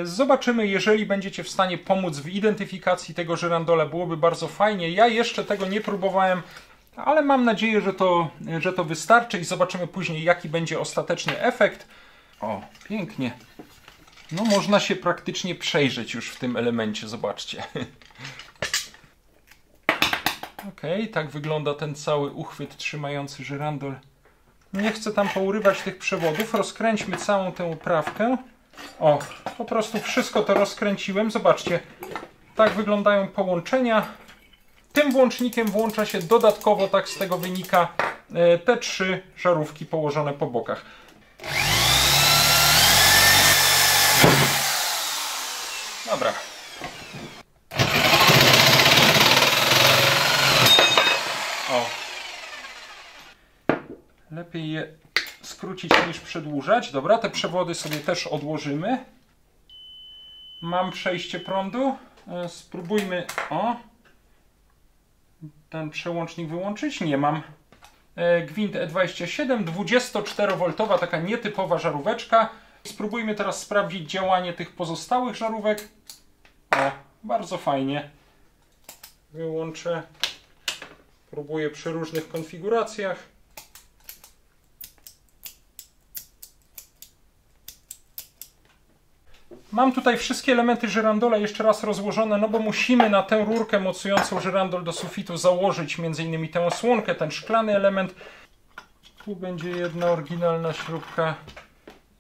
Zobaczymy, jeżeli będziecie w stanie pomóc w identyfikacji tego żyrandola, byłoby bardzo fajnie. Ja jeszcze tego nie próbowałem, ale mam nadzieję, że to wystarczy i zobaczymy później, jaki będzie ostateczny efekt. O, pięknie. No można się praktycznie przejrzeć już w tym elemencie, zobaczcie. Ok, tak wygląda ten cały uchwyt trzymający żyrandol. Nie chcę tam pourywać tych przewodów, rozkręćmy całą tę oprawkę. O, po prostu wszystko to rozkręciłem, zobaczcie. Tak wyglądają połączenia. Tym włącznikiem włącza się dodatkowo, tak z tego wynika, te 3 żarówki położone po bokach. Dobra. O. Lepiej je skrócić niż przedłużać. Dobra, te przewody sobie też odłożymy. Mam przejście prądu. Spróbujmy, o, ten przełącznik wyłączyć. Nie mam. Gwint E27, 24V, taka nietypowa żaróweczka. Spróbujmy teraz sprawdzić działanie tych pozostałych żarówek. O, bardzo fajnie. Wyłączę. Próbuję przy różnych konfiguracjach. Mam tutaj wszystkie elementy żyrandola jeszcze raz rozłożone, no bo musimy na tę rurkę mocującą żyrandol do sufitu założyć m.in. tę osłonkę, ten szklany element. Tu będzie jedna oryginalna śrubka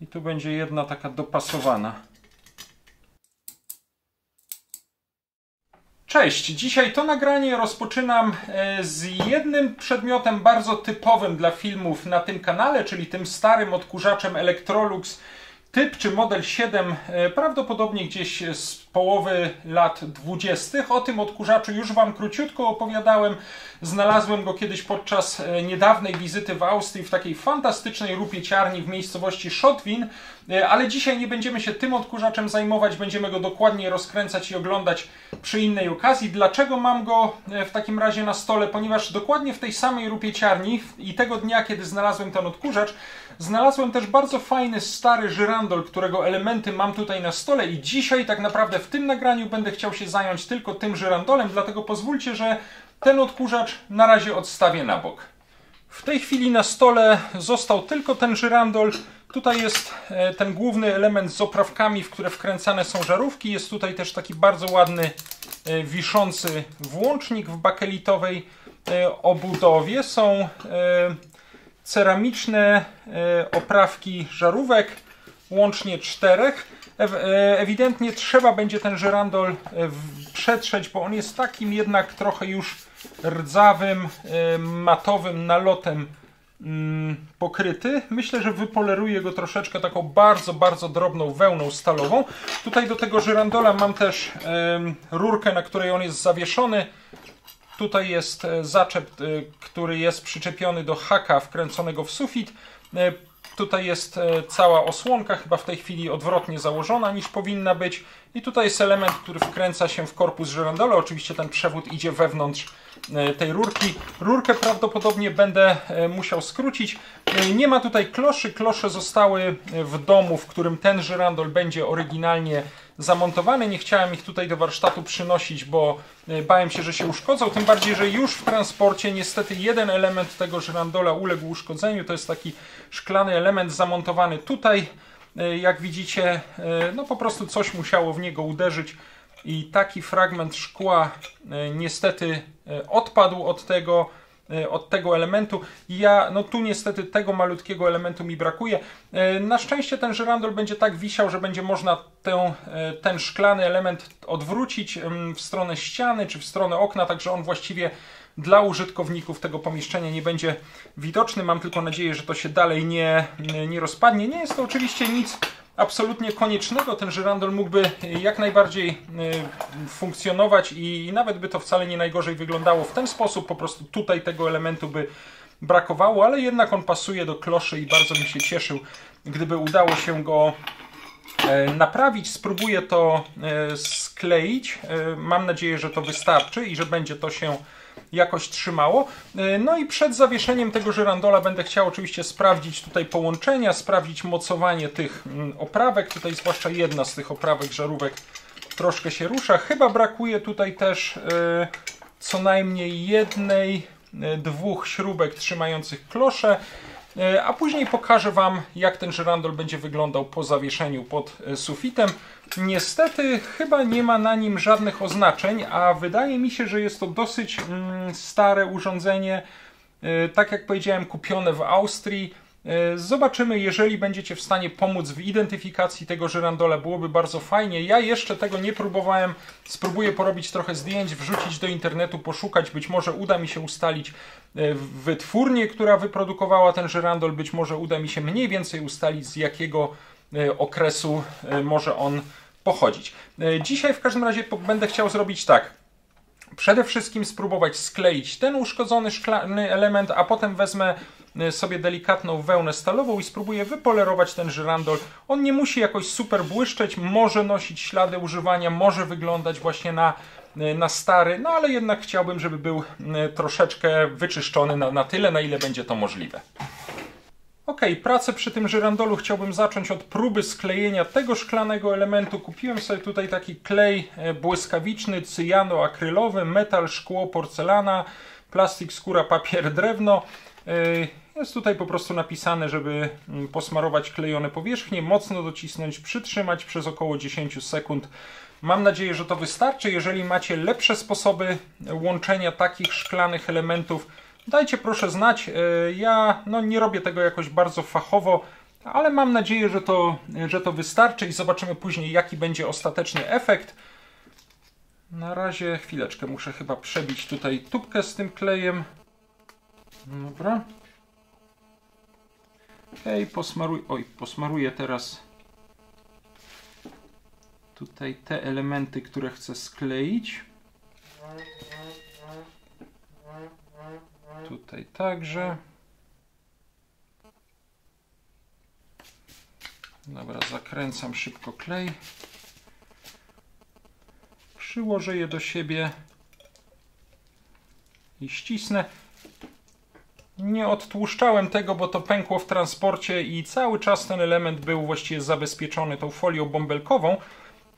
i tu będzie jedna taka dopasowana. Cześć! Dzisiaj to nagranie rozpoczynam z jednym przedmiotem bardzo typowym dla filmów na tym kanale, czyli tym starym odkurzaczem Electrolux typ czy model 7, prawdopodobnie gdzieś z połowy lat 20. O tym odkurzaczu już Wam króciutko opowiadałem. Znalazłem go kiedyś podczas niedawnej wizyty w Austrii w takiej fantastycznej rupieciarni w miejscowości Schottwin, ale dzisiaj nie będziemy się tym odkurzaczem zajmować, będziemy go dokładnie rozkręcać i oglądać przy innej okazji. Dlaczego mam go w takim razie na stole? Ponieważ dokładnie w tej samej rupieciarni i tego dnia, kiedy znalazłem ten odkurzacz, znalazłem też bardzo fajny, stary żyrandol, którego elementy mam tutaj na stole i dzisiaj tak naprawdę w tym nagraniu będę chciał się zająć tylko tym żyrandolem, dlatego pozwólcie, że ten odkurzacz na razie odstawię na bok. W tej chwili na stole został tylko ten żyrandol. Tutaj jest ten główny element z oprawkami, w które wkręcane są żarówki. Jest tutaj też taki bardzo ładny, wiszący włącznik w bakelitowej obudowie. Są ceramiczne oprawki żarówek, łącznie 4. Ewidentnie trzeba będzie ten żyrandol przetrzeć, bo on jest takim jednak trochę już rdzawym, matowym nalotem pokryty. Myślę, że wypoleruję go troszeczkę taką bardzo, bardzo drobną wełną stalową. Tutaj do tego żyrandola mam też rurkę, na której on jest zawieszony. Tutaj jest zaczep, który jest przyczepiony do haka wkręconego w sufit. Tutaj jest cała osłonka, chyba w tej chwili odwrotnie założona niż powinna być. I tutaj jest element, który wkręca się w korpus żyrandola. Oczywiście ten przewód idzie wewnątrz tej rurki. Rurkę prawdopodobnie będę musiał skrócić. Nie ma tutaj kloszy. Klosze zostały w domu, w którym ten żyrandol będzie oryginalnie zamontowany. Nie chciałem ich tutaj do warsztatu przynosić, bo bałem się, że się uszkodzą. Tym bardziej, że już w transporcie niestety jeden element tego żyrandola uległ uszkodzeniu. To jest taki szklany element zamontowany tutaj. Jak widzicie, no po prostu coś musiało w niego uderzyć i taki fragment szkła niestety odpadł od tego elementu. No tu niestety tego malutkiego elementu mi brakuje. Na szczęście ten żyrandol będzie tak wisiał, że będzie można ten szklany element odwrócić w stronę ściany czy w stronę okna, także on właściwie dla użytkowników tego pomieszczenia nie będzie widoczny. Mam tylko nadzieję, że to się dalej nie rozpadnie. Nie jest to oczywiście nic absolutnie koniecznego. Ten żyrandol mógłby jak najbardziej funkcjonować i nawet by to wcale nie najgorzej wyglądało w ten sposób. Po prostu tutaj tego elementu by brakowało, ale jednak on pasuje do kloszy i bardzo bym się cieszył, gdyby udało się go naprawić. Spróbuję to skleić. Mam nadzieję, że to wystarczy i że będzie to się jakoś trzymało. No i przed zawieszeniem tego żyrandola będę chciał oczywiście sprawdzić tutaj połączenia, sprawdzić mocowanie tych oprawek. Tutaj zwłaszcza jedna z tych oprawek żarówek troszkę się rusza. Chyba brakuje tutaj też co najmniej jednej, dwóch śrubek trzymających klosze. A później pokażę Wam, jak ten żyrandol będzie wyglądał po zawieszeniu pod sufitem. Niestety chyba nie ma na nim żadnych oznaczeń, a wydaje mi się, że jest to dosyć stare urządzenie. Tak jak powiedziałem, kupione w Austrii. Zobaczymy, jeżeli będziecie w stanie pomóc w identyfikacji tego żyrandola, byłoby bardzo fajnie. Ja jeszcze tego nie próbowałem, spróbuję porobić trochę zdjęć, wrzucić do internetu, poszukać, być może uda mi się ustalić wytwórnię, która wyprodukowała ten żyrandol, być może uda mi się mniej więcej ustalić, z jakiego okresu może on pochodzić. Dzisiaj w każdym razie będę chciał zrobić tak. Przede wszystkim spróbować skleić ten uszkodzony szklany element, a potem wezmę sobie delikatną wełnę stalową i spróbuję wypolerować ten żyrandol. On nie musi jakoś super błyszczeć, może nosić ślady używania, może wyglądać właśnie na stary, no ale jednak chciałbym, żeby był troszeczkę wyczyszczony na tyle, na ile będzie to możliwe. Ok, pracę przy tym żyrandolu chciałbym zacząć od próby sklejenia tego szklanego elementu. Kupiłem sobie tutaj taki klej błyskawiczny, cyjano-akrylowy, metal, szkło, porcelana, plastik, skóra, papier, drewno. Jest tutaj po prostu napisane, żeby posmarować klejone powierzchnie, mocno docisnąć, przytrzymać przez około 10 sekund. Mam nadzieję, że to wystarczy. Jeżeli macie lepsze sposoby łączenia takich szklanych elementów, dajcie proszę znać. Ja nie robię tego jakoś bardzo fachowo, ale mam nadzieję, że to wystarczy i zobaczymy później, jaki będzie ostateczny efekt. Na razie chwileczkę, muszę chyba przebić tutaj tubkę z tym klejem. Dobra. Ok, posmaruję teraz tutaj te elementy, które chcę skleić. Tutaj także. Dobra, zakręcam szybko klej. Przyłożę je do siebie i ścisnę. Nie odtłuszczałem tego, bo to pękło w transporcie i cały czas ten element był właściwie zabezpieczony tą folią bąbelkową.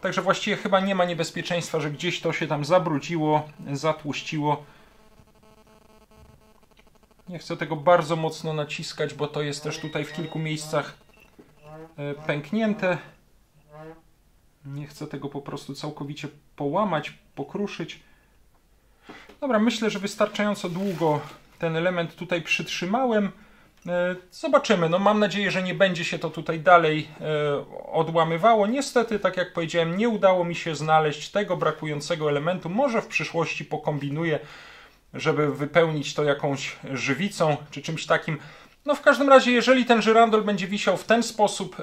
Także właściwie chyba nie ma niebezpieczeństwa, że gdzieś to się tam zabrudziło, zatłuściło. Nie chcę tego bardzo mocno naciskać, bo to jest też tutaj w kilku miejscach pęknięte. Nie chcę tego po prostu całkowicie połamać, pokruszyć. Dobra, myślę, że wystarczająco długo ten element tutaj przytrzymałem. Zobaczymy. No, mam nadzieję, że nie będzie się to tutaj dalej odłamywało. Niestety, tak jak powiedziałem, nie udało mi się znaleźć tego brakującego elementu. Może w przyszłości pokombinuję, żeby wypełnić to jakąś żywicą czy czymś takim. No w każdym razie, jeżeli ten żyrandol będzie wisiał w ten sposób,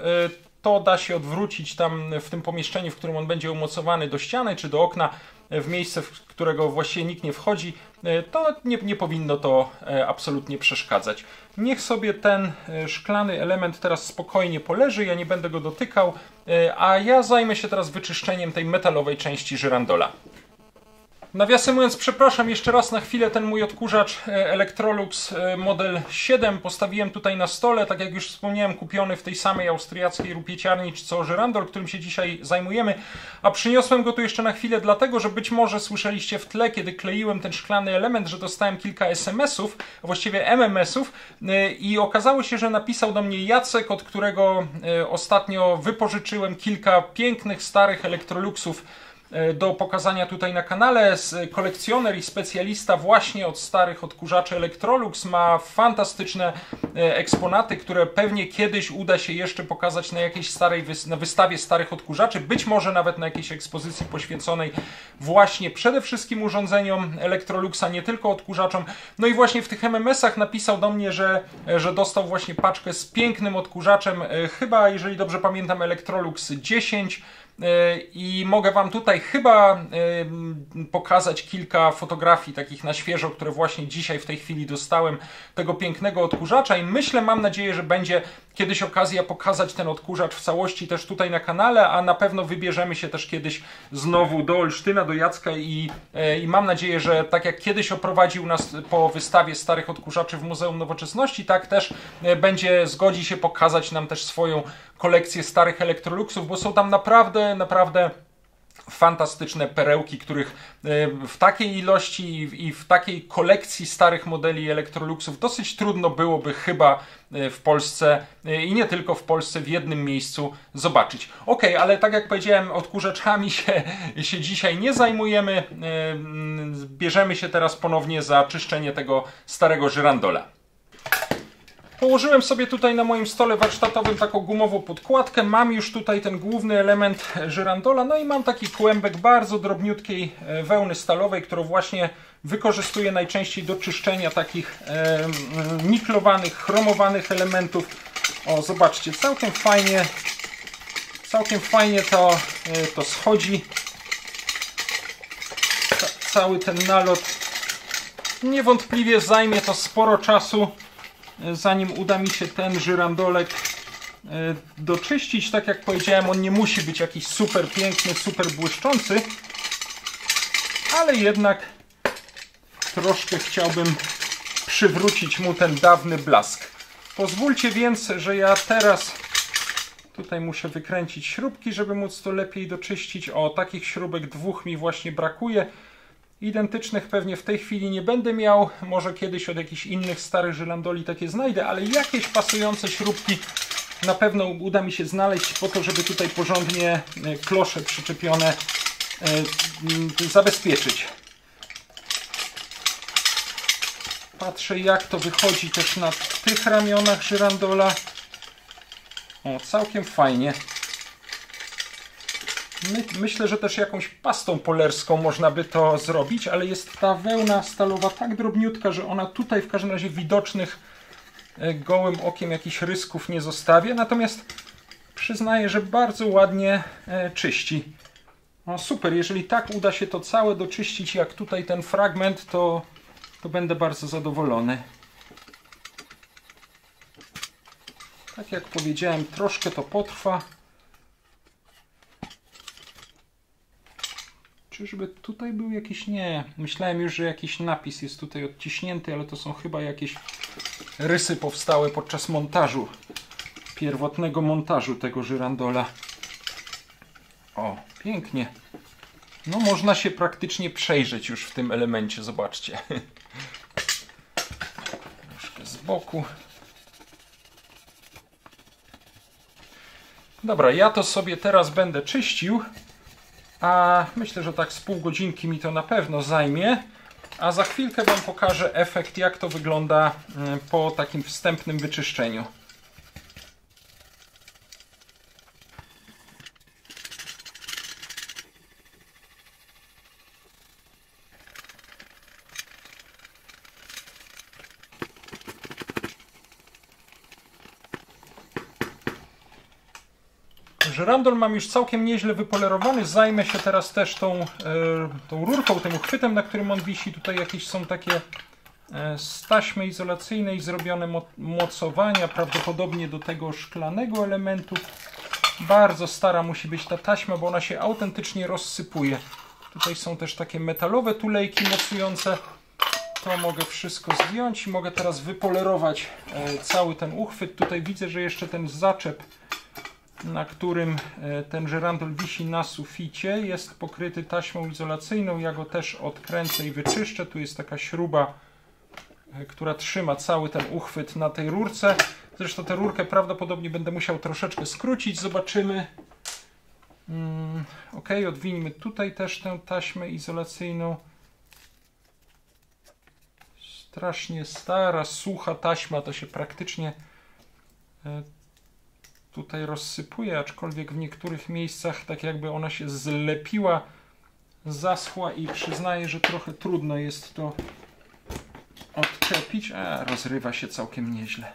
to da się odwrócić tam w tym pomieszczeniu, w którym on będzie umocowany, do ściany czy do okna, w miejsce, w którego właściwie nikt nie wchodzi, to nie powinno to absolutnie przeszkadzać. Niech sobie ten szklany element teraz spokojnie poleży, ja nie będę go dotykał, a ja zajmę się teraz wyczyszczeniem tej metalowej części żyrandola. Nawiasem mówiąc, przepraszam jeszcze raz na chwilę, ten mój odkurzacz Electrolux model 7 postawiłem tutaj na stole, tak jak już wspomniałem, kupiony w tej samej austriackiej rupieciarni co żyrandol, którym się dzisiaj zajmujemy, a przyniosłem go tu jeszcze na chwilę dlatego, że być może słyszeliście w tle, kiedy kleiłem ten szklany element, że dostałem kilka SMS-ów, właściwie MMS-ów i okazało się, że napisał do mnie Jacek, od którego ostatnio wypożyczyłem kilka pięknych, starych Electroluxów do pokazania tutaj na kanale. Kolekcjoner i specjalista właśnie od starych odkurzaczy Electrolux, ma fantastyczne eksponaty, które pewnie kiedyś uda się jeszcze pokazać na jakiejś na wystawie starych odkurzaczy, być może nawet na jakiejś ekspozycji poświęconej właśnie przede wszystkim urządzeniom Electroluxa, nie tylko odkurzaczom. No i właśnie w tych MMS-ach napisał do mnie, że dostał właśnie paczkę z pięknym odkurzaczem, chyba, jeżeli dobrze pamiętam, Electrolux 10, I mogę Wam tutaj chyba pokazać kilka fotografii takich na świeżo, które właśnie dzisiaj w tej chwili dostałem, tego pięknego odkurzacza i myślę, mam nadzieję, że będzie kiedyś okazja pokazać ten odkurzacz w całości też tutaj na kanale, a na pewno wybierzemy się też kiedyś znowu do Olsztyna, do Jacka i mam nadzieję, że tak jak kiedyś oprowadził nas po wystawie starych odkurzaczy w Muzeum Nowoczesności, tak też zgodzi się pokazać nam też swoją kolekcję starych Electroluxów, bo są tam naprawdę fantastyczne perełki, których w takiej ilości i w takiej kolekcji starych modeli Electroluxów dosyć trudno byłoby chyba w Polsce i nie tylko w Polsce w jednym miejscu zobaczyć. Ok, ale tak jak powiedziałem, odkurzaczami się dzisiaj nie zajmujemy. Bierzemy się teraz ponownie za czyszczenie tego starego żyrandola. Położyłem sobie tutaj na moim stole warsztatowym taką gumową podkładkę. Mam już tutaj ten główny element żyrandola. No i mam taki kłębek bardzo drobniutkiej wełny stalowej, którą właśnie wykorzystuję najczęściej do czyszczenia takich niklowanych, chromowanych elementów. O, zobaczcie, całkiem fajnie to schodzi. Cały ten nalot. Niewątpliwie zajmie to sporo czasu, zanim uda mi się ten żyrandolek doczyścić. Tak jak powiedziałem, on nie musi być jakiś super piękny, super błyszczący, ale jednak troszkę chciałbym przywrócić mu ten dawny blask. Pozwólcie więc, że ja teraz tutaj muszę wykręcić śrubki, żeby móc to lepiej doczyścić. O, takich śrubek dwóch mi właśnie brakuje. Identycznych pewnie w tej chwili nie będę miał, może kiedyś od jakichś innych starych żyrandoli takie znajdę, ale jakieś pasujące śrubki na pewno uda mi się znaleźć po to, żeby tutaj porządnie klosze przyczepione zabezpieczyć. Patrzę, jak to wychodzi też na tych ramionach żyrandola. O, całkiem fajnie. Myślę, że też jakąś pastą polerską można by to zrobić, ale jest ta wełna stalowa tak drobniutka, że ona tutaj w każdym razie widocznych gołym okiem jakichś rysków nie zostawia. Natomiast przyznaję, że bardzo ładnie czyści. No super, jeżeli tak uda się to całe doczyścić jak tutaj ten fragment, to będę bardzo zadowolony. Tak jak powiedziałem, troszkę to potrwa. Czyżby tutaj był jakiś... Nie, myślałem już, że jakiś napis jest tutaj odciśnięty, ale to są chyba jakieś rysy powstałe podczas montażu, pierwotnego montażu tego żyrandola. O, pięknie. No można się praktycznie przejrzeć już w tym elemencie, zobaczcie. Troszkę z boku. Dobra, ja to sobie teraz będę czyścił. A myślę, że tak z pół godzinki mi to na pewno zajmie. A za chwilkę Wam pokażę efekt, jak to wygląda po takim wstępnym wyczyszczeniu. Żyrandol mam już całkiem nieźle wypolerowany. Zajmę się teraz też tą rurką, tym uchwytem, na którym on wisi. Tutaj jakieś są takie z taśmy izolacyjnej zrobione mocowania, prawdopodobnie do tego szklanego elementu. Bardzo stara musi być ta taśma, bo ona się autentycznie rozsypuje. Tutaj są też takie metalowe tulejki mocujące. To mogę wszystko zdjąć i mogę teraz wypolerować cały ten uchwyt. Tutaj widzę, że jeszcze ten zaczep, na którym ten żyrandol wisi na suficie, jest pokryty taśmą izolacyjną. Ja go też odkręcę i wyczyszczę. Tu jest taka śruba, która trzyma cały ten uchwyt na tej rurce. Zresztą tę rurkę prawdopodobnie będę musiał troszeczkę skrócić. Zobaczymy. Ok, odwinijmy tutaj też tę taśmę izolacyjną. Strasznie stara, sucha taśma, to się praktycznie tutaj rozsypuje, aczkolwiek w niektórych miejscach tak jakby ona się zlepiła, zaschła i przyznaję, że trochę trudno jest to odczepić, a rozrywa się całkiem nieźle.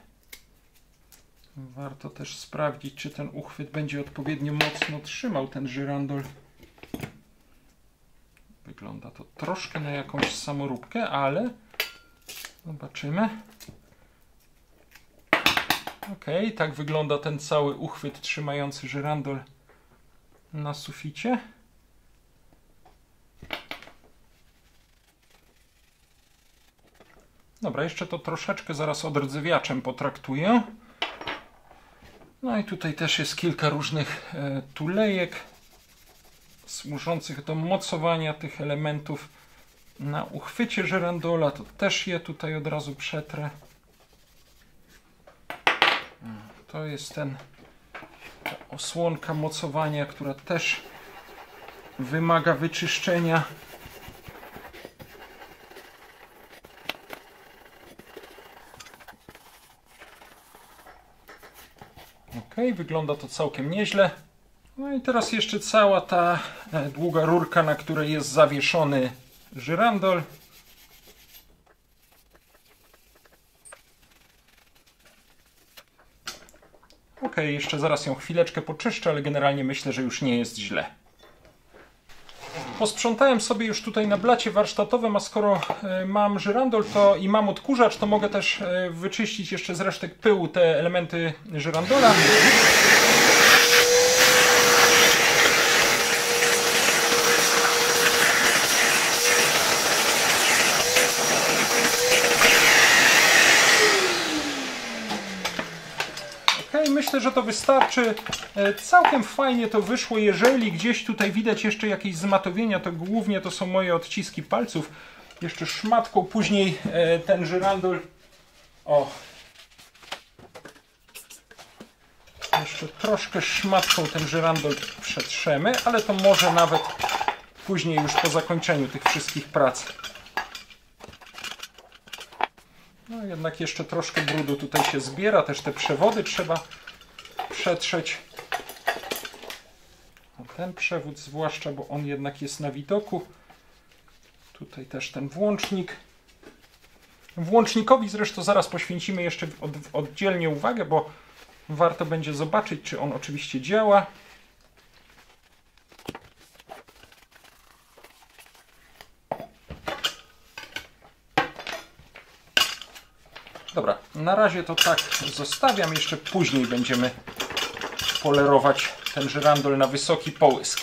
Warto też sprawdzić, czy ten uchwyt będzie odpowiednio mocno trzymał ten żyrandol. Wygląda to troszkę na jakąś samoróbkę, ale zobaczymy. Ok, tak wygląda ten cały uchwyt trzymający żyrandol na suficie. Dobra, jeszcze to troszeczkę zaraz odrdzewiaczem potraktuję. No i tutaj też jest kilka różnych tulejek służących do mocowania tych elementów na uchwycie żyrandola. To też je tutaj od razu przetrę. To jest ta osłonka mocowania, która też wymaga wyczyszczenia. Ok, wygląda to całkiem nieźle. No i teraz jeszcze cała ta długa rurka, na której jest zawieszony żyrandol. Ok, jeszcze zaraz ją chwileczkę poczyszczę, ale generalnie myślę, że już nie jest źle. Posprzątałem sobie już tutaj na blacie warsztatowym, a skoro mam żyrandol i mam odkurzacz, to mogę też wyczyścić jeszcze z resztek pyłu te elementy żyrandola. Myślę, że to wystarczy. Całkiem fajnie to wyszło. Jeżeli gdzieś tutaj widać jeszcze jakieś zmatowienia, to głównie to są moje odciski palców. Jeszcze szmatką później ten żyrandol. O! Jeszcze troszkę szmatką ten żyrandol przetrzemy, ale to może nawet później już po zakończeniu tych wszystkich prac. No jednak jeszcze troszkę brudu tutaj się zbiera. Też te przewody trzeba przetrzeć. Ten przewód zwłaszcza, bo on jednak jest na widoku. Tutaj też ten włącznik. Włącznikowi zresztą zaraz poświęcimy jeszcze oddzielnie uwagę, bo warto będzie zobaczyć, czy on oczywiście działa. Dobra, na razie to tak zostawiam. Jeszcze później będziemy polerować ten żyrandol na wysoki połysk.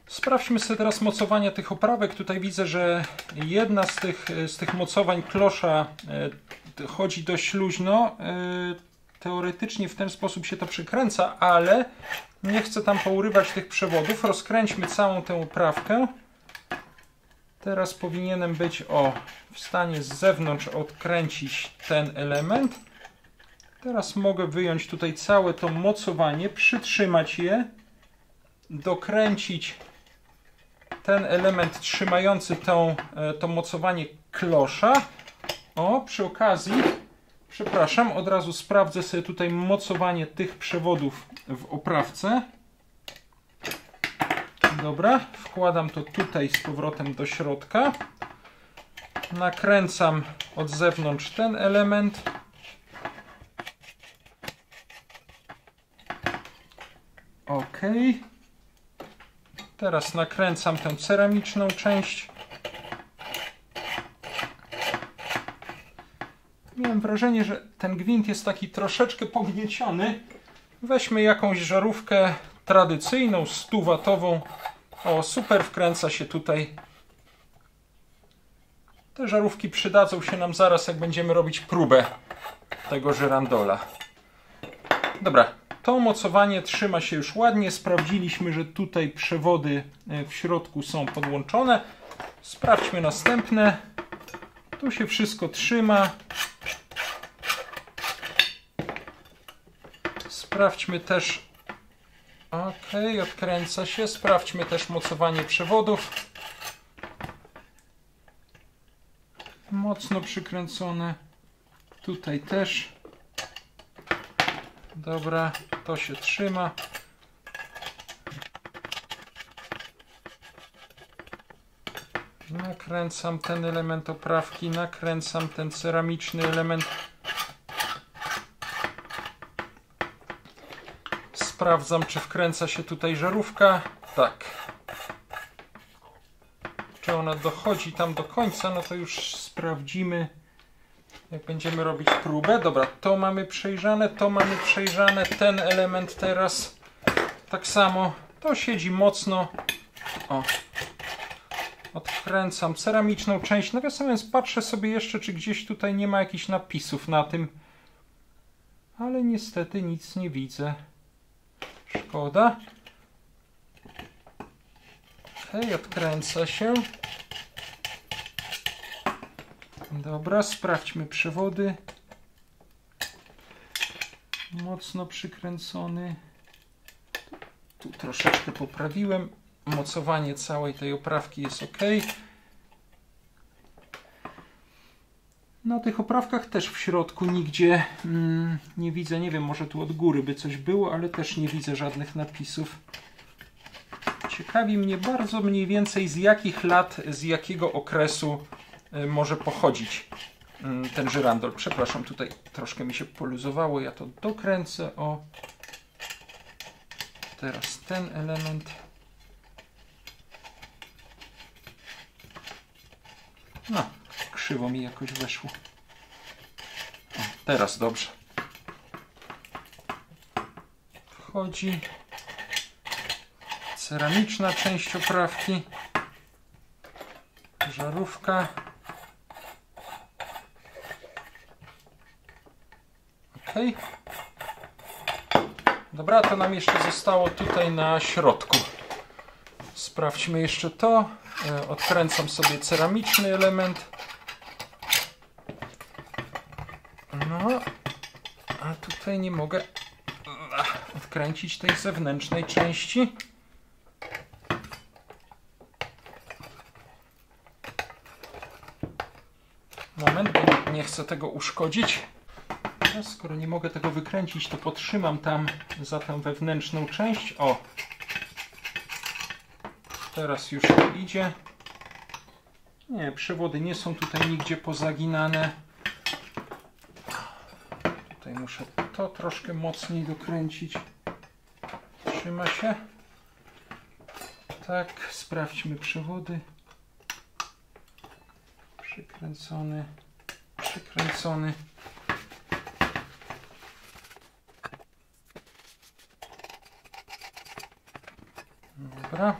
Sprawdźmy sobie teraz mocowania tych oprawek. Tutaj widzę, że jedna z tych mocowań klosza chodzi dość luźno. Teoretycznie w ten sposób się to przykręca, ale nie chcę tam pourywać tych przewodów. Rozkręćmy całą tę oprawkę. Teraz powinienem być w stanie z zewnątrz odkręcić ten element. Teraz mogę wyjąć tutaj całe to mocowanie, przytrzymać je, dokręcić ten element trzymający to mocowanie klosza. Przy okazji, przepraszam, od razu sprawdzę sobie tutaj mocowanie tych przewodów w oprawce. Dobra, wkładam to tutaj z powrotem do środka. Nakręcam od zewnątrz ten element. Ok. Teraz nakręcam tę ceramiczną część. Miałem wrażenie, że ten gwint jest taki troszeczkę pognieciony. Weźmy jakąś żarówkę tradycyjną, 100-watową. Super wkręca się tutaj. Te żarówki przydadzą się nam zaraz, jak będziemy robić próbę tego żyrandola. Dobra, to mocowanie trzyma się już ładnie. Sprawdziliśmy, że tutaj przewody w środku są podłączone. Sprawdźmy następne. Tu się wszystko trzyma. Sprawdźmy też. Ok, odkręca się. Sprawdźmy też mocowanie przewodów. Mocno przykręcone. Tutaj też. Dobra, to się trzyma. Nakręcam ten element oprawki, nakręcam ten ceramiczny element. Sprawdzam, czy wkręca się tutaj żarówka. Tak. Czy ona dochodzi tam do końca, no to już sprawdzimy, jak będziemy robić próbę. Dobra, to mamy przejrzane, to mamy przejrzane. Ten element teraz tak samo. To siedzi mocno. O. Odkręcam ceramiczną część. Nawiasem mówiąc, patrzę sobie jeszcze, czy gdzieś tutaj nie ma jakichś napisów na tym. Ale niestety nic nie widzę. Szkoda. Ok, odkręca się. Dobra, sprawdźmy przewody. Mocno przykręcony. Tu troszeczkę poprawiłem. Mocowanie całej tej oprawki jest ok. Na tych oprawkach też w środku nigdzie nie widzę. Nie wiem, może tu od góry by coś było, ale też nie widzę żadnych napisów. Ciekawi mnie bardzo mniej więcej, z jakich lat, z jakiego okresu może pochodzić ten żyrandol. Przepraszam, tutaj troszkę mi się poluzowało. Ja to dokręcę. O. Teraz ten element. No, krzywo mi jakoś weszło. O, teraz dobrze. Wchodzi ceramiczna część oprawki. Żarówka. Ok. Dobra, to nam jeszcze zostało tutaj na środku. Sprawdźmy jeszcze to. Odkręcam sobie ceramiczny element. No, a tutaj nie mogę odkręcić tej zewnętrznej części. Moment, bo nie chcę tego uszkodzić. Skoro nie mogę tego wykręcić, to potrzymam tam za tę wewnętrzną część. O! Teraz już to idzie. Nie, przewody nie są tutaj nigdzie pozaginane. Tutaj muszę to troszkę mocniej dokręcić. Trzyma się. Tak, sprawdźmy przewody. Przykręcony. Przykręcony. Dobra.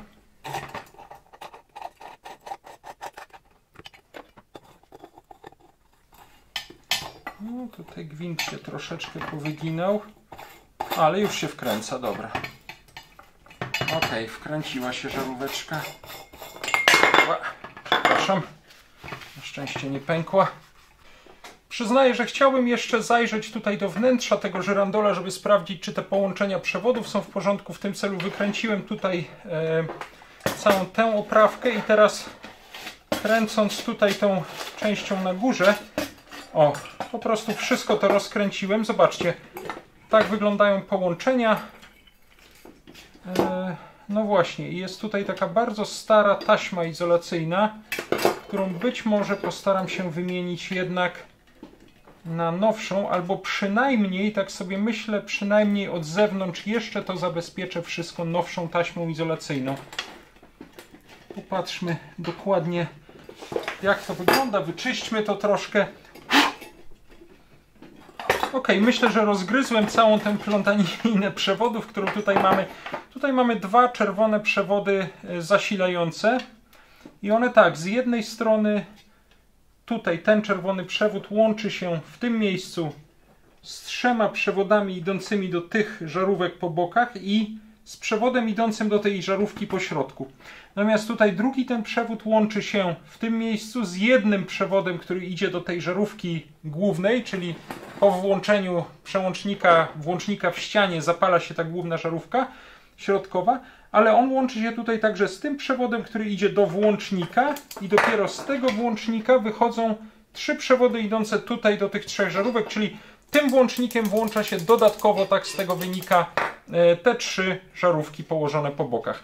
No, tutaj gwint się troszeczkę powyginał, ale już się wkręca, dobra. Ok, wkręciła się żaróweczka. Przepraszam, na szczęście nie pękła. Przyznaję, że chciałbym jeszcze zajrzeć tutaj do wnętrza tego żyrandola, żeby sprawdzić, czy te połączenia przewodów są w porządku. W tym celu wykręciłem tutaj całą tę oprawkę i teraz kręcąc tutaj tą częścią na górze, o, po prostu wszystko to rozkręciłem. Zobaczcie, tak wyglądają połączenia. No właśnie, jest tutaj taka bardzo stara taśma izolacyjna, którą być może postaram się wymienić jednak na nowszą, albo przynajmniej, tak sobie myślę, przynajmniej od zewnątrz jeszcze to zabezpieczę wszystko nowszą taśmą izolacyjną. Popatrzmy dokładnie, jak to wygląda. Wyczyśćmy to troszkę. Ok, myślę, że rozgryzłem całą tę plątaninę przewodów, którą tutaj mamy. Tutaj mamy dwa czerwone przewody zasilające i one tak, z jednej strony tutaj ten czerwony przewód łączy się w tym miejscu z 3 przewodami idącymi do tych żarówek po bokach i z przewodem idącym do tej żarówki po środku. Natomiast tutaj drugi ten przewód łączy się w tym miejscu z jednym przewodem, który idzie do tej żarówki głównej, czyli po włączeniu przełącznika, włącznika w ścianie zapala się ta główna żarówka środkowa, ale on łączy się tutaj także z tym przewodem, który idzie do włącznika i dopiero z tego włącznika wychodzą 3 przewody idące tutaj do tych 3 żarówek, czyli tym włącznikiem włącza się dodatkowo, tak z tego wynika, te 3 żarówki położone po bokach.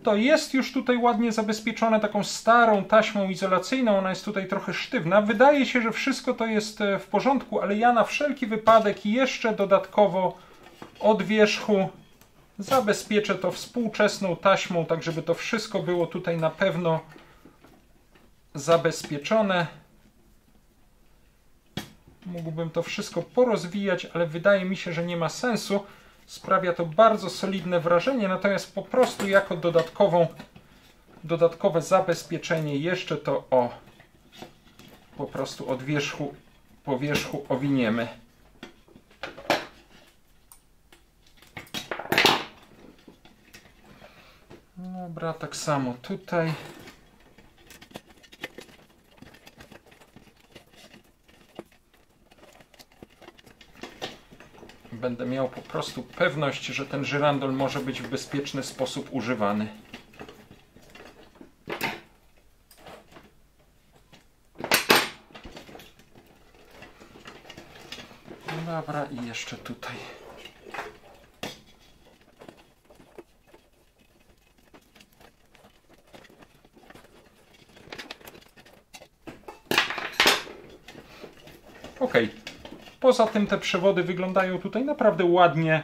To jest już tutaj ładnie zabezpieczone taką starą taśmą izolacyjną, ona jest tutaj trochę sztywna. Wydaje się, że wszystko to jest w porządku, ale ja na wszelki wypadek jeszcze dodatkowo od wierzchu. Zabezpieczę to współczesną taśmą, tak żeby to wszystko było tutaj na pewno zabezpieczone. Mógłbym to wszystko porozwijać, ale wydaje mi się, że nie ma sensu. Sprawia to bardzo solidne wrażenie, natomiast po prostu jako dodatkowe zabezpieczenie jeszcze to po prostu od wierzchu po wierzchu owiniemy. Dobra, tak samo tutaj. Będę miał po prostu pewność, że ten żyrandol może być w bezpieczny sposób używany. Dobra, i jeszcze tutaj. Ok. Poza tym te przewody wyglądają tutaj naprawdę ładnie.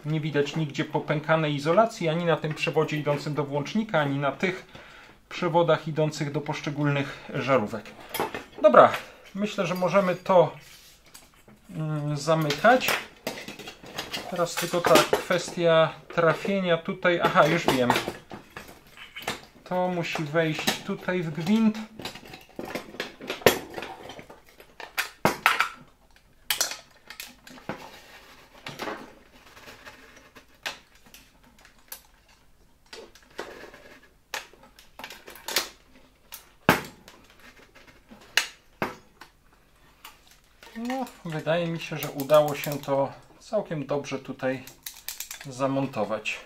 Nie widać nigdzie popękanej izolacji, ani na tym przewodzie idącym do włącznika, ani na tych przewodach idących do poszczególnych żarówek. Dobra, myślę, że możemy to zamykać. Teraz tylko ta kwestia trafienia tutaj. Aha, już wiem. To musi wejść tutaj w gwint. No, wydaje mi się, że udało się to całkiem dobrze tutaj zamontować.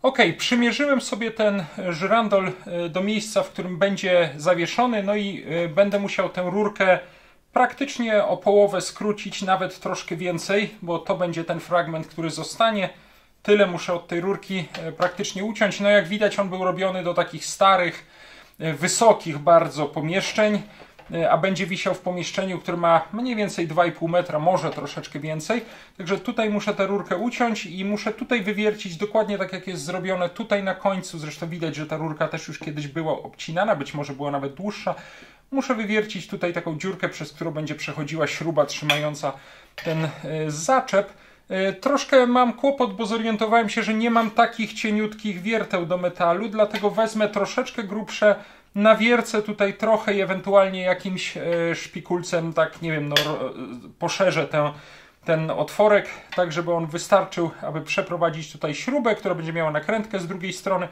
Ok, przymierzyłem sobie ten żyrandol do miejsca, w którym będzie zawieszony, no i będę musiał tę rurkę praktycznie o połowę skrócić, nawet troszkę więcej, bo to będzie ten fragment, który zostanie. Tyle muszę od tej rurki praktycznie uciąć. No jak widać, on był robiony do takich starych, wysokich bardzo pomieszczeń, a będzie wisiał w pomieszczeniu, które ma mniej więcej 2,5 metra, może troszeczkę więcej. Także tutaj muszę tę rurkę uciąć i muszę tutaj wywiercić dokładnie tak, jak jest zrobione tutaj na końcu. Zresztą widać, że ta rurka też już kiedyś była obcinana, być może była nawet dłuższa. Muszę wywiercić tutaj taką dziurkę, przez którą będzie przechodziła śruba trzymająca ten zaczep. Troszkę mam kłopot, bo zorientowałem się, że nie mam takich cieniutkich wierteł do metalu, dlatego wezmę troszeczkę grubsze, nawiercę tutaj trochę i ewentualnie jakimś szpikulcem, tak nie wiem, no, poszerzę ten otworek, tak żeby on wystarczył, aby przeprowadzić tutaj śrubę, która będzie miała nakrętkę z drugiej strony,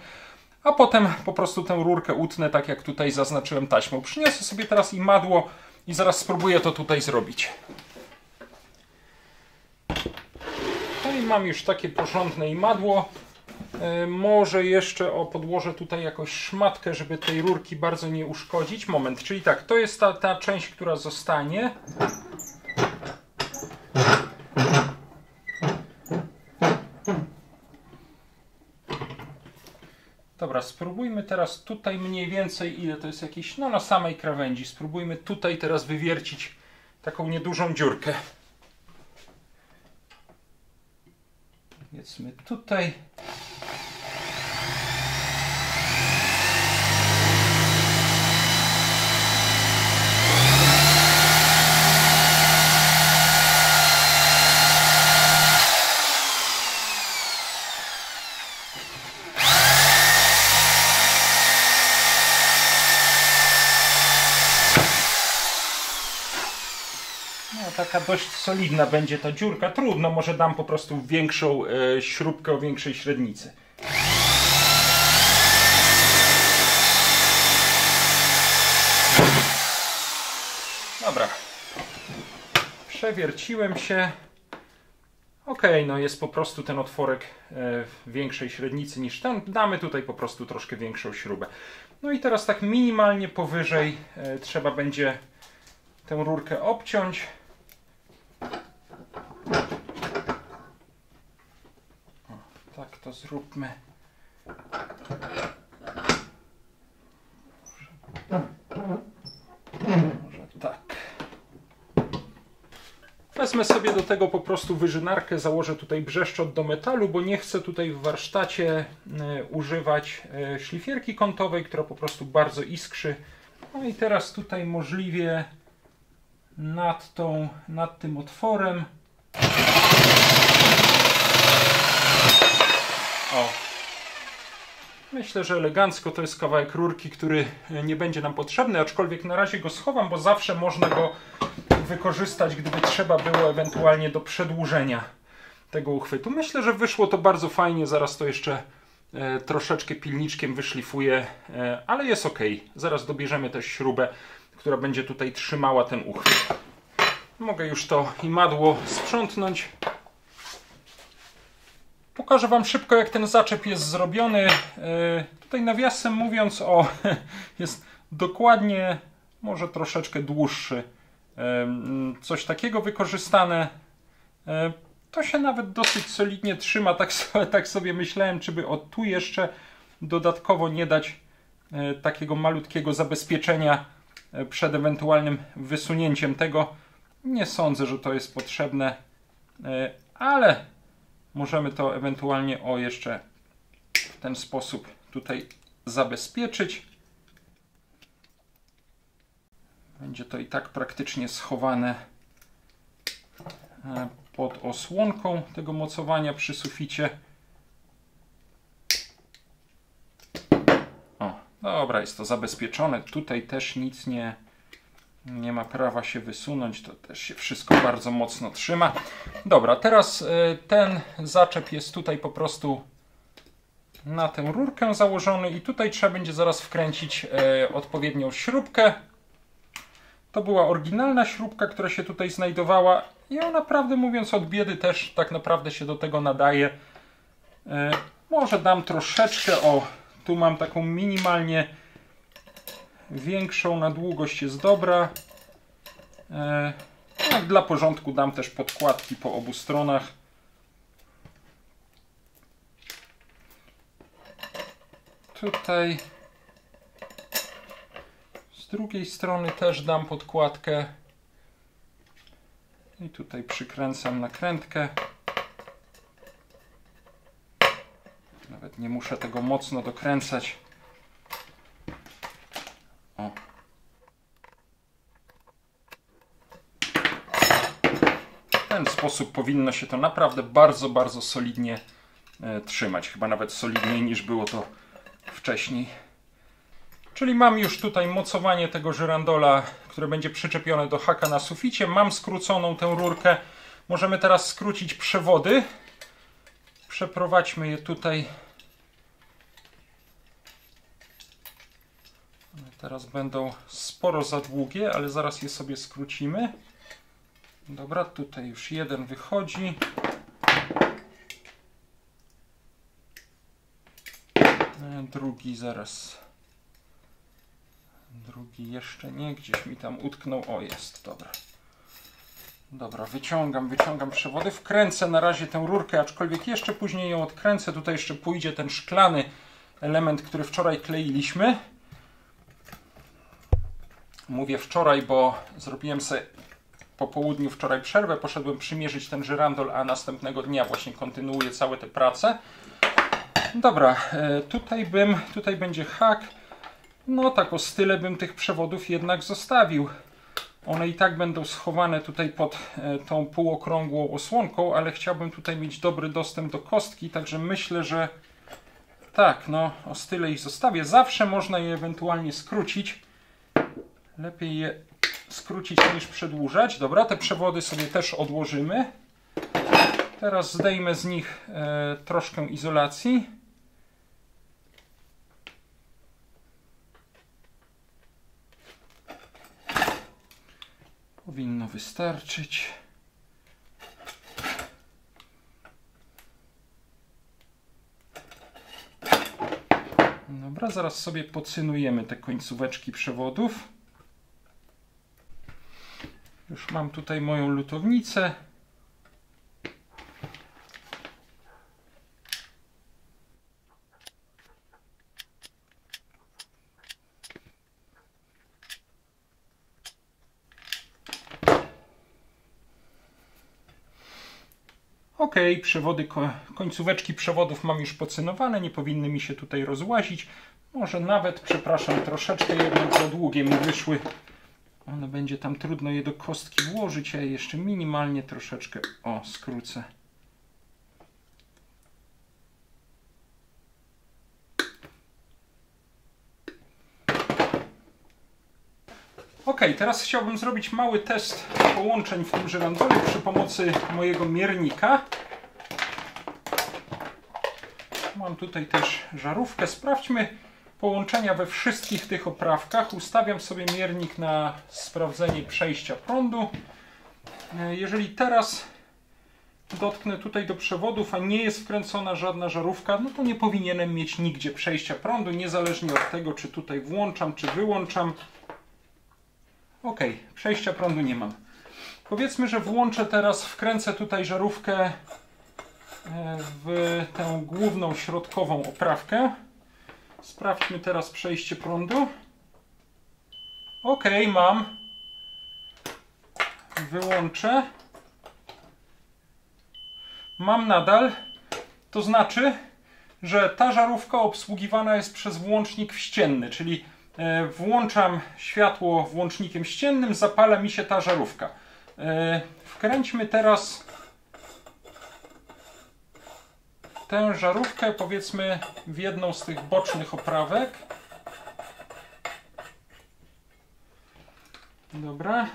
a potem po prostu tę rurkę utnę, tak jak tutaj zaznaczyłem taśmą. Przyniosę sobie teraz imadło i zaraz spróbuję to tutaj zrobić. No i mam już takie porządne imadło. Może jeszcze podłożę tutaj jakąś szmatkę, żeby tej rurki bardzo nie uszkodzić. Moment, czyli tak, to jest ta część, która zostanie. Dobra, spróbujmy teraz tutaj mniej więcej, ile to jest jakieś, no na samej krawędzi. Spróbujmy tutaj teraz wywiercić taką niedużą dziurkę. Powiedzmy tutaj. Taka dość solidna będzie ta dziurka. Trudno, może dam po prostu większą śrubkę o większej średnicy. Dobra. Przewierciłem się. Ok, no jest po prostu ten otworek większej średnicy niż ten. Damy tutaj po prostu troszkę większą śrubę. No i teraz tak minimalnie powyżej trzeba będzie tę rurkę obciąć. Tak to zróbmy. Może tak. Wezmę sobie do tego po prostu wyżynarkę, założę tutaj brzeszczot do metalu, bo nie chcę tutaj w warsztacie używać szlifierki kątowej, która po prostu bardzo iskrzy. No i teraz tutaj możliwie nad tym otworem. O. Myślę, że elegancko. To jest kawałek rurki, który nie będzie nam potrzebny, aczkolwiek na razie go schowam, bo zawsze można go wykorzystać, gdyby trzeba było ewentualnie do przedłużenia tego uchwytu. Myślę, że wyszło to bardzo fajnie. Zaraz to jeszcze troszeczkę pilniczkiem wyszlifuję, ale jest ok. Zaraz dobierzemy też śrubę, która będzie tutaj trzymała ten uchwyt. Mogę już to imadło sprzątnąć. Pokażę Wam szybko, jak ten zaczep jest zrobiony. Tutaj nawiasem mówiąc, jest dokładnie, może troszeczkę dłuższy. Coś takiego wykorzystane. To się nawet dosyć solidnie trzyma. Tak sobie myślałem, czy by tu jeszcze dodatkowo nie dać takiego malutkiego zabezpieczenia przed ewentualnym wysunięciem tego. Nie sądzę, że to jest potrzebne, ale możemy to ewentualnie jeszcze w ten sposób tutaj zabezpieczyć. Będzie to i tak praktycznie schowane pod osłonką tego mocowania przy suficie. O, dobra, jest to zabezpieczone. Tutaj też nic nie ma prawa się wysunąć. To też się wszystko bardzo mocno trzyma. Dobra, teraz ten zaczep jest tutaj po prostu na tę rurkę założony i tutaj trzeba będzie zaraz wkręcić odpowiednią śrubkę. To była oryginalna śrubka, która się tutaj znajdowała i ona, prawdę mówiąc, od biedy też tak naprawdę się do tego nadaje. Może dam troszeczkę, tu mam taką minimalnie większą, na długość jest dobra. Dla porządku dam też podkładki po obu stronach. Tutaj z drugiej strony też dam podkładkę i tutaj przykręcam nakrętkę. Nawet nie muszę tego mocno dokręcać. O. W ten sposób powinno się to naprawdę bardzo, bardzo solidnie trzymać. Chyba nawet solidniej niż było to wcześniej. Czyli mam już tutaj mocowanie tego żyrandola, które będzie przyczepione do haka na suficie. Mam skróconą tę rurkę. Możemy teraz skrócić przewody. Przeprowadźmy je tutaj. One teraz będą sporo za długie, ale zaraz je sobie skrócimy. Dobra, tutaj już jeden wychodzi. Drugi zaraz. Drugi jeszcze nie, gdzieś mi tam utknął. O, jest, dobra. Dobra, wyciągam przewody. Wkręcę na razie tę rurkę, aczkolwiek jeszcze później ją odkręcę. Tutaj jeszcze pójdzie ten szklany element, który wczoraj kleiliśmy. Mówię wczoraj, bo zrobiłem sobie po południu wczoraj przerwę. Poszedłem przymierzyć ten żyrandol, a następnego dnia właśnie kontynuuję całe te prace. Dobra, tutaj będzie hak. No tak o style bym tych przewodów jednak zostawił. One i tak będą schowane tutaj pod tą półokrągłą osłonką, ale chciałbym tutaj mieć dobry dostęp do kostki, także myślę, że tak, no o style ich zostawię. Zawsze można je ewentualnie skrócić. Lepiej je skrócić niż przedłużać. Dobra, te przewody sobie też odłożymy. Teraz zdejmę z nich troszkę izolacji. Powinno wystarczyć. Dobra, zaraz sobie pocynujemy te końcóweczki przewodów. Już mam tutaj moją lutownicę. Ok, przewody, końcóweczki przewodów mam już pocynowane, nie powinny mi się tutaj rozłazić. Może nawet, przepraszam, troszeczkę jednak za długie mi wyszły. One będzie tam trudno je do kostki włożyć, a ja jeszcze minimalnie troszeczkę skrócę. Ok, teraz chciałbym zrobić mały test połączeń w tym żyrandolu przy pomocy mojego miernika. Mam tutaj też żarówkę. Sprawdźmy połączenia we wszystkich tych oprawkach. Ustawiam sobie miernik na sprawdzenie przejścia prądu. Jeżeli teraz dotknę tutaj do przewodów, a nie jest wkręcona żadna żarówka, no to nie powinienem mieć nigdzie przejścia prądu, niezależnie od tego, czy tutaj włączam, czy wyłączam. Ok, przejścia prądu nie mam. Powiedzmy, że włączę teraz, wkręcę tutaj żarówkę w tę główną środkową oprawkę. Sprawdźmy teraz przejście prądu. Ok, mam. Wyłączę. Mam nadal. To znaczy, że ta żarówka obsługiwana jest przez włącznik wścienny, czyli włączam światło włącznikiem ściennym, zapala mi się ta żarówka. Wkręćmy teraz tę żarówkę, powiedzmy, w jedną z tych bocznych oprawek. Dobra.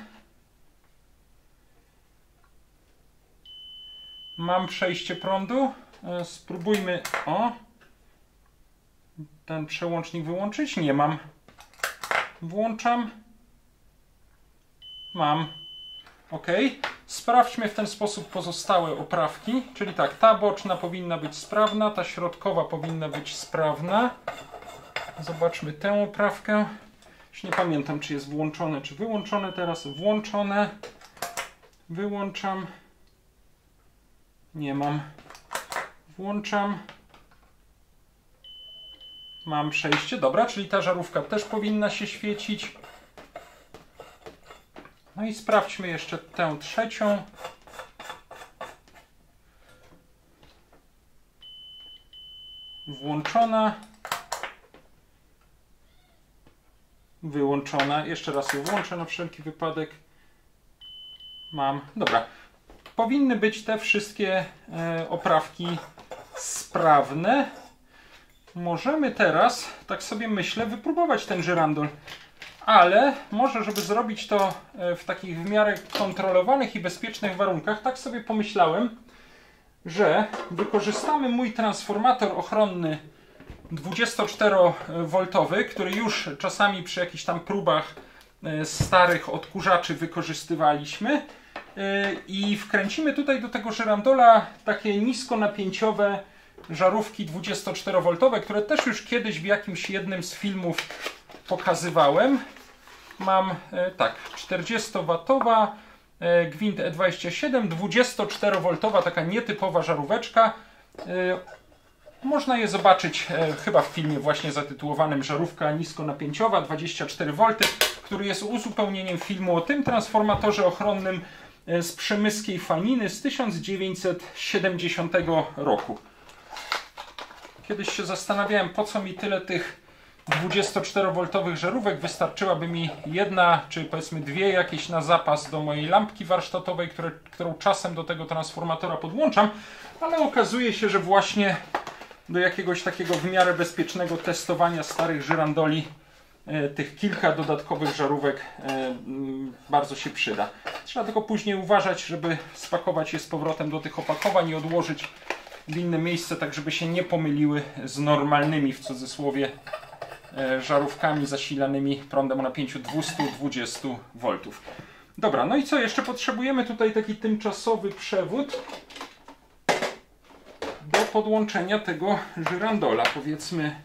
Mam przejście prądu. Spróbujmy ten przełącznik wyłączyć. Nie mam. Włączam. Mam. OK. Sprawdźmy w ten sposób pozostałe oprawki. Czyli tak, ta boczna powinna być sprawna, ta środkowa powinna być sprawna. Zobaczmy tę oprawkę. Już nie pamiętam, czy jest włączone, czy wyłączone. Teraz włączone. Wyłączam. Nie mam. Włączam. Mam przejście. Dobra, czyli ta żarówka też powinna się świecić. No i sprawdźmy jeszcze tę trzecią. Włączona. Wyłączona. Jeszcze raz ją włączę na wszelki wypadek. Mam. Dobra. Powinny być te wszystkie oprawki sprawne. Możemy teraz, tak sobie myślę, wypróbować ten żyrandol. Ale może, żeby zrobić to w takich w miarę kontrolowanych i bezpiecznych warunkach, tak sobie pomyślałem, że wykorzystamy mój transformator ochronny 24V, który już czasami przy jakichś tam próbach starych odkurzaczy wykorzystywaliśmy i wkręcimy tutaj do tego żyrandola takie niskonapięciowe żarówki 24V, które też już kiedyś w jakimś jednym z filmów pokazywałem. Mam tak, 40W gwint E27, 24V taka nietypowa żaróweczka. Można je zobaczyć chyba w filmie właśnie zatytułowanym Żarówka niskonapięciowa 24V, który jest uzupełnieniem filmu o tym transformatorze ochronnym z przemyskiej faniny z 1970 roku. Kiedyś się zastanawiałem, po co mi tyle tych 24V żarówek. Wystarczyłaby mi jedna, czy powiedzmy dwie jakieś na zapas do mojej lampki warsztatowej, którą czasem do tego transformatora podłączam, ale okazuje się, że właśnie do jakiegoś takiego w miarę bezpiecznego testowania starych żyrandoli tych kilka dodatkowych żarówek bardzo się przyda. Trzeba tylko później uważać, żeby spakować je z powrotem do tych opakowań i odłożyć w inne miejsce, tak żeby się nie pomyliły z normalnymi, w cudzysłowie, żarówkami zasilanymi prądem o napięciu 220V. Dobra, no i co? Jeszcze potrzebujemy tutaj taki tymczasowy przewód do podłączenia tego żyrandola. Powiedzmy,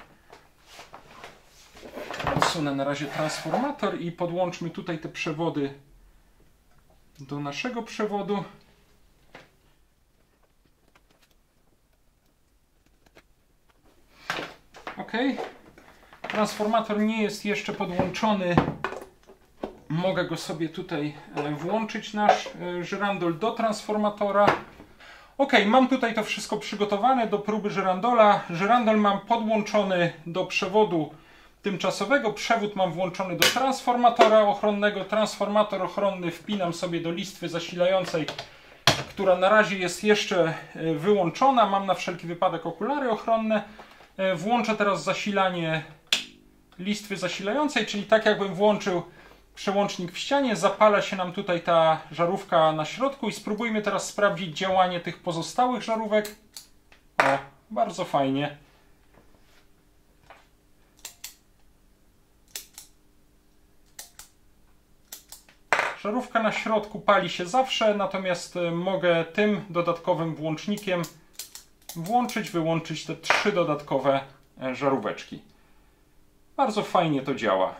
odsunę na razie transformator i podłączmy tutaj te przewody do naszego przewodu. OK. Transformator nie jest jeszcze podłączony. Mogę go sobie tutaj włączyć, nasz żyrandol, do transformatora. Ok, mam tutaj to wszystko przygotowane do próby żyrandola. Żyrandol mam podłączony do przewodu tymczasowego. Przewód mam włączony do transformatora ochronnego. Transformator ochronny wpinam sobie do listwy zasilającej, która na razie jest jeszcze wyłączona. Mam na wszelki wypadek okulary ochronne. Włączę teraz zasilanie listwy zasilającej, czyli tak jakbym włączył przełącznik w ścianie. Zapala się nam tutaj ta żarówka na środku i spróbujmy teraz sprawdzić działanie tych pozostałych żarówek. O, bardzo fajnie. Żarówka na środku pali się zawsze, natomiast mogę tym dodatkowym włącznikiem włączyć, wyłączyć te 3 dodatkowe żaróweczki. Bardzo fajnie to działa.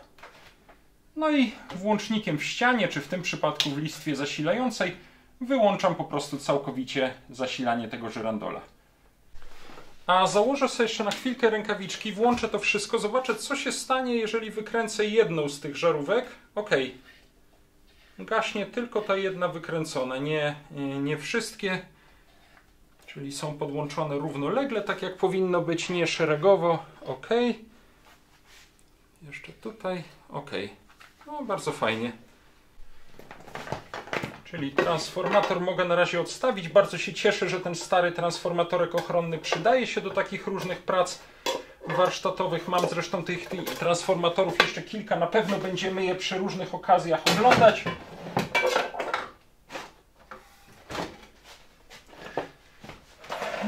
No i włącznikiem w ścianie, czy w tym przypadku w listwie zasilającej, wyłączam po prostu całkowicie zasilanie tego żyrandola. A założę sobie jeszcze na chwilkę rękawiczki, włączę to wszystko, zobaczę, co się stanie, jeżeli wykręcę jedną z tych żarówek. Ok. Gaśnie tylko ta jedna wykręcona, nie wszystkie. Czyli są podłączone równolegle, tak jak powinno być, nie szeregowo. Ok. Jeszcze tutaj. Ok. No, bardzo fajnie. Czyli transformator mogę na razie odstawić. Bardzo się cieszę, że ten stary transformatorek ochronny przydaje się do takich różnych prac warsztatowych. Mam zresztą tych transformatorów jeszcze kilka. Na pewno będziemy je przy różnych okazjach oglądać.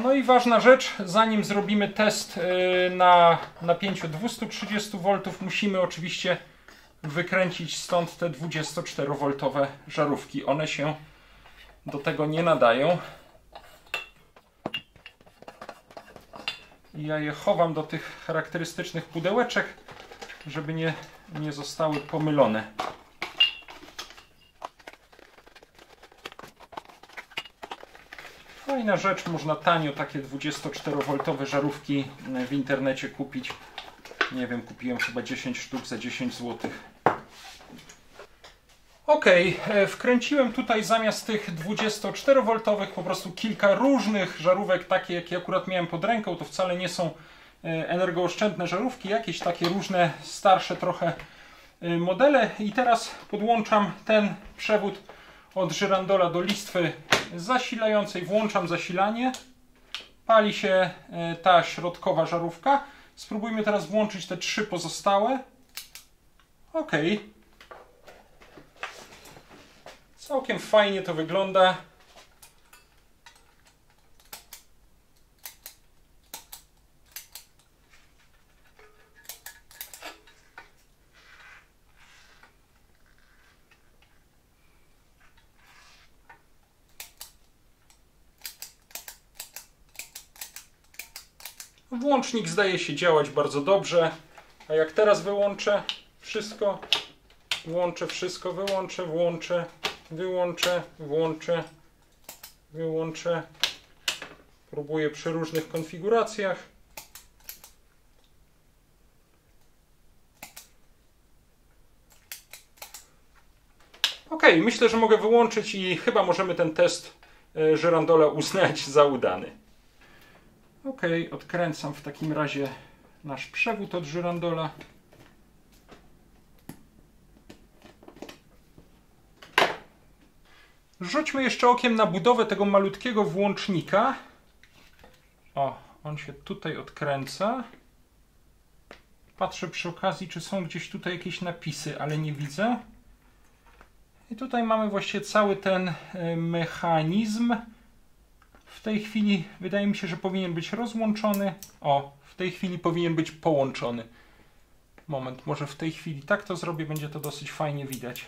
No i ważna rzecz, zanim zrobimy test na napięciu 230 V, musimy oczywiście wykręcić stąd te 24V żarówki. One się do tego nie nadają. I ja je chowam do tych charakterystycznych pudełeczek, żeby nie zostały pomylone. Fajna rzecz, można tanio takie 24V żarówki w internecie kupić. Nie wiem, kupiłem chyba 10 sztuk za 10 zł. Ok, wkręciłem tutaj zamiast tych 24V po prostu kilka różnych żarówek, takie jakie akurat miałem pod ręką. To wcale nie są energooszczędne żarówki, jakieś takie różne starsze trochę modele. I teraz podłączam ten przewód od żyrandola do listwy zasilającej, włączam zasilanie, pali się ta środkowa żarówka. Spróbujmy teraz włączyć te 3 pozostałe. Ok. Całkiem fajnie to wygląda. Włącznik zdaje się działać bardzo dobrze. A jak teraz wyłączę wszystko, włączę wszystko, wyłączę, włączę, wyłączę, włączę, wyłączę. Próbuję przy różnych konfiguracjach. Ok, myślę, że mogę wyłączyć i chyba możemy ten test żyrandola uznać za udany. Ok, odkręcam w takim razie nasz przewód od żyrandola. Rzućmy jeszcze okiem na budowę tego malutkiego włącznika. O, on się tutaj odkręca. Patrzę przy okazji, czy są gdzieś tutaj jakieś napisy, ale nie widzę. I tutaj mamy właściwie cały ten mechanizm. W tej chwili wydaje mi się, że powinien być rozłączony. O, w tej chwili powinien być połączony. Moment, może w tej chwili tak to zrobię, będzie to dosyć fajnie widać.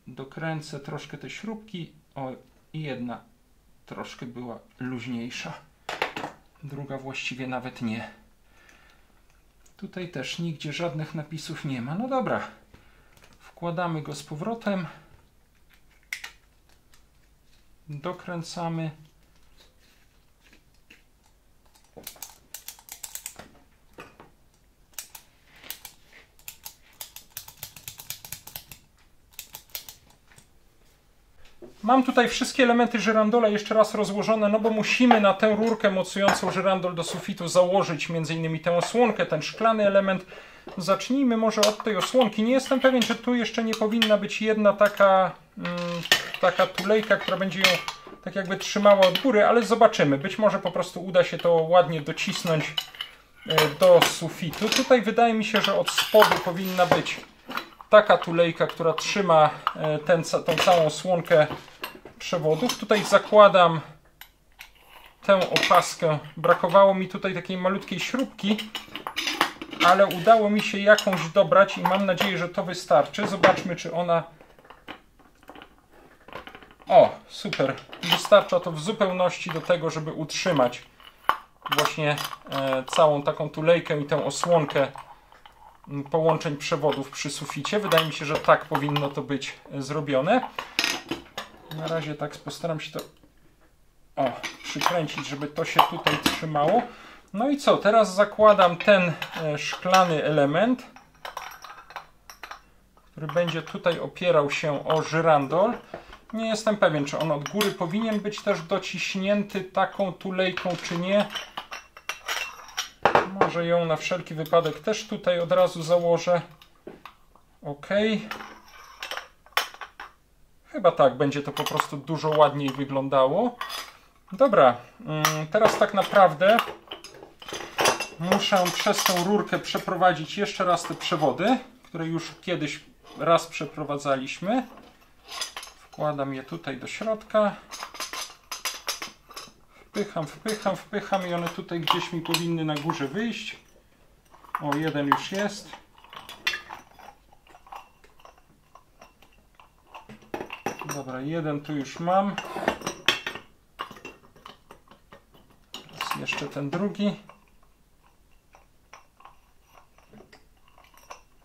Dokręcę troszkę te śrubki. O, i jedna troszkę była luźniejsza. Druga właściwie nawet nie. Tutaj też nigdzie żadnych napisów nie ma. No dobra. Wkładamy go z powrotem. Dokręcamy. Mam tutaj wszystkie elementy żyrandola jeszcze raz rozłożone, no bo musimy na tę rurkę mocującą żyrandol do sufitu założyć m.in. tę osłonkę, ten szklany element. Zacznijmy może od tej osłonki. Nie jestem pewien, czy tu jeszcze nie powinna być jedna taka tulejka, która będzie ją tak jakby trzymała od góry, ale zobaczymy. Być może po prostu uda się to ładnie docisnąć do sufitu. Tutaj wydaje mi się, że od spodu powinna być taka tulejka, która trzyma tą całą osłonkę przewodów. Tutaj zakładam tę opaskę. Brakowało mi tutaj takiej malutkiej śrubki, ale udało mi się jakąś dobrać i mam nadzieję, że to wystarczy. Zobaczmy, czy ona... O, super. Wystarcza to w zupełności do tego, żeby utrzymać właśnie całą taką tulejkę i tę osłonkę połączeń przewodów przy suficie. Wydaje mi się, że tak powinno to być zrobione. Na razie tak postaram się to przykręcić, żeby to się tutaj trzymało. No i co? Teraz zakładam ten szklany element, który będzie tutaj opierał się o żyrandol. Nie jestem pewien, czy on od góry powinien być też dociśnięty taką tulejką, czy nie. Może ją na wszelki wypadek też tutaj od razu założę. Ok. Chyba tak, będzie to po prostu dużo ładniej wyglądało. Dobra, teraz tak naprawdę muszę przez tą rurkę przeprowadzić jeszcze raz te przewody, które już kiedyś raz przeprowadzaliśmy. Wkładam je tutaj do środka. Wpycham i one tutaj gdzieś mi powinny na górze wyjść. O, jeden już jest. Dobra, jeden tu już mam. Teraz jeszcze ten drugi.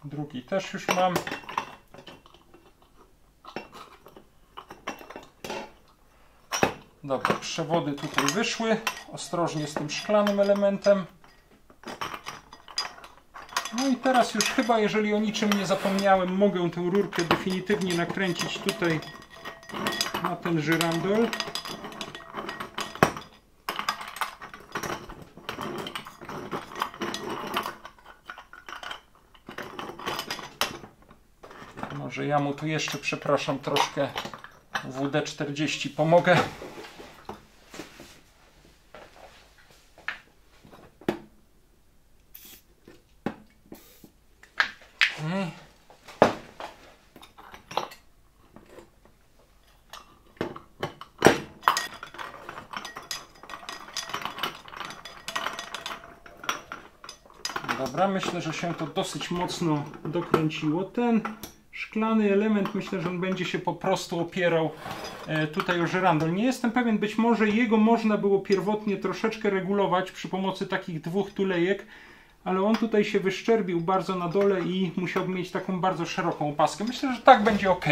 Drugi też już mam. Dobra, przewody tutaj wyszły. Ostrożnie z tym szklanym elementem. No i teraz już chyba, jeżeli o niczym nie zapomniałem, mogę tę rurkę definitywnie nakręcić tutaj na ten żyrandol. Może ja mu tu jeszcze, przepraszam, troszkę WD-40 pomogę. Dobra, myślę, że się to dosyć mocno dokręciło. Ten szklany element, myślę, że on będzie się po prostu opierał tutaj o żyrandol. Nie jestem pewien, być może jego można było pierwotnie troszeczkę regulować przy pomocy takich dwóch tulejek, ale on tutaj się wyszczerbił bardzo na dole i musiałby mieć taką bardzo szeroką opaskę. Myślę, że tak będzie ok,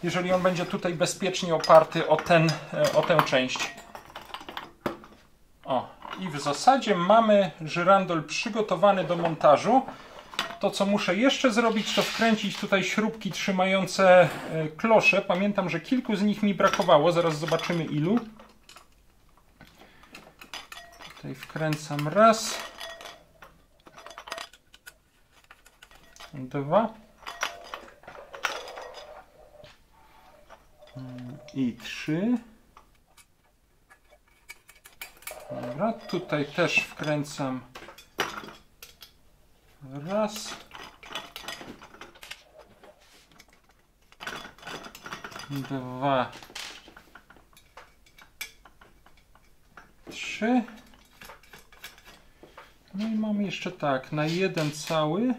jeżeli on będzie tutaj bezpiecznie oparty o tę część. O, i w zasadzie mamy żyrandol przygotowany do montażu. To, co muszę jeszcze zrobić, to wkręcić tutaj śrubki trzymające klosze. Pamiętam, że kilku z nich mi brakowało. Zaraz zobaczymy ilu. Tutaj wkręcam raz. Dwa. I trzy. Dobra, tutaj też wkręcam raz, dwa, trzy. No i mam jeszcze tak, na jeden cały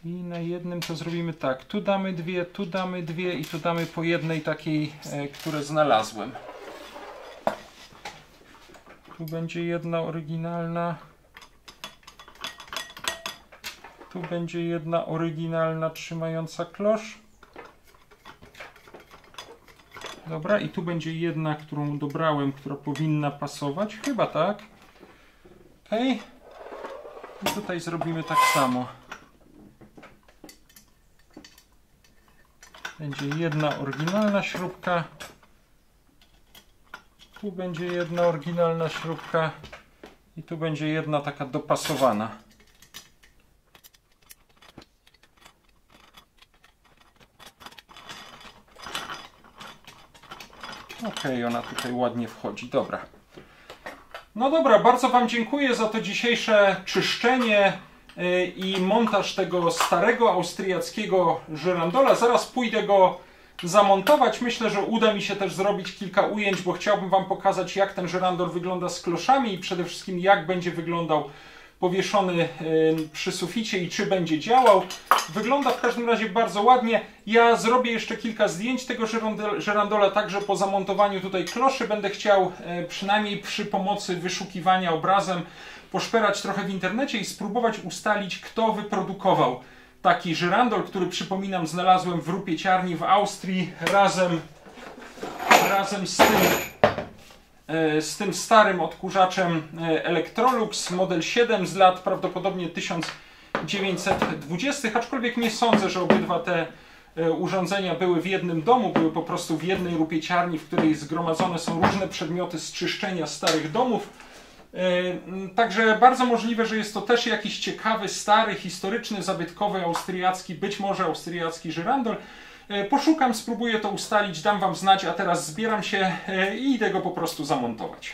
i na jednym to zrobimy tak. Tu damy dwie i tu damy po jednej takiej, które znalazłem. Tu będzie jedna oryginalna. Tu będzie jedna oryginalna trzymająca klosz. Dobra, i tu będzie jedna, którą dobrałem, która powinna pasować. Chyba tak. Ok. I tutaj zrobimy tak samo. Będzie jedna oryginalna śrubka. Tu będzie jedna oryginalna śrubka. I tu będzie jedna taka dopasowana. Ok, ona tutaj ładnie wchodzi. Dobra. No dobra, bardzo Wam dziękuję za to dzisiejsze czyszczenie i montaż tego starego austriackiego żyrandola. Zaraz pójdę go zamontować. Myślę, że uda mi się też zrobić kilka ujęć, bo chciałbym Wam pokazać, jak ten żyrandol wygląda z kloszami i przede wszystkim jak będzie wyglądał powieszony przy suficie i czy będzie działał. Wygląda w każdym razie bardzo ładnie. Ja zrobię jeszcze kilka zdjęć tego żyrandola, także po zamontowaniu tutaj kloszy będę chciał przynajmniej przy pomocy wyszukiwania obrazem poszperać trochę w internecie i spróbować ustalić, kto wyprodukował taki żyrandol, który, przypominam, znalazłem w rupieciarni w Austrii razem z tym starym odkurzaczem Electrolux model 7 z lat prawdopodobnie 1920, aczkolwiek nie sądzę, że obydwa te urządzenia były w jednym domu, były po prostu w jednej rupieciarni, w której zgromadzone są różne przedmioty z czyszczenia starych domów. Także bardzo możliwe, że jest to też jakiś ciekawy, stary, historyczny, zabytkowy, austriacki, być może austriacki żyrandol. Poszukam, spróbuję to ustalić, dam Wam znać, a teraz zbieram się i idę go po prostu zamontować.